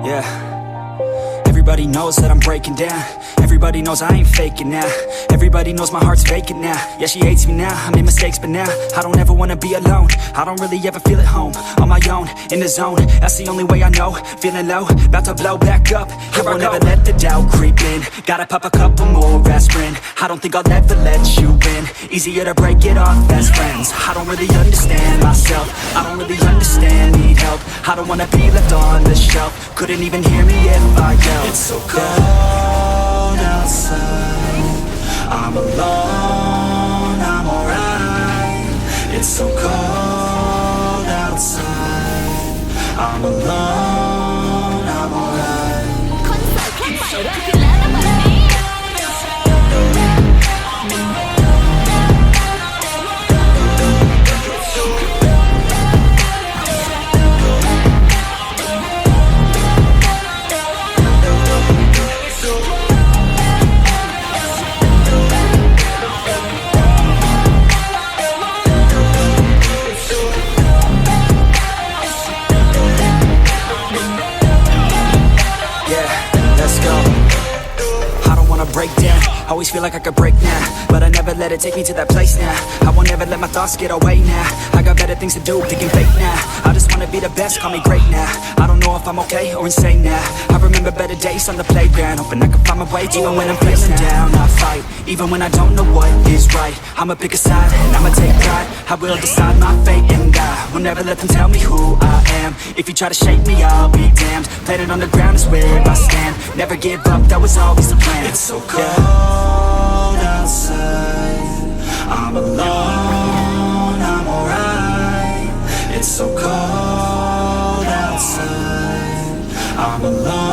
Yeah. Everybody knows that I'm breaking down. Everybody knows I ain't faking now. Everybody knows my heart's vacant now. Yeah, she hates me now, I made mistakes but now I don't ever wanna be alone. I don't really ever feel at home. On my own, in the zone, that's the only way I know. Feeling low, about to blow back up. I won't ever let the doubt creep in. Gotta pop a couple more aspirin. I don't think I'll ever let you in. Easier to break it off best friends. I don't really understand myself. I don't really understand, need help. I don't wanna be left on the shelf. Couldn't even hear me if I yelled. It's so cold outside, I'm alone, I'm alright. It's so cold outside, I'm alone, I'm alright. คอนเสิร์ตครั้งใหม่เริ่มขึ้นแล้วนะวันนี้ Break down, always feel like I could break now, but I never let it take me to that place now. I won't ever let my thoughts get away now. I got better things to do, thinking fake now. I just wanna be the best, call me great now. I don't know if I'm okay or insane now. I remember better days on the playground, hoping I can find my way even when I'm feeling down. I fight, even when I don't know what is right. I'ma pick a side and I'ma take pride. I will decide my fate and I will never let them tell me who I am. If you try to shake me, I'll be damned. Planet on the ground is where I stand. Never give up, that was always the plan. It's so cold outside, I'm alone, I'm alright. It's so cold outside, I'm alone.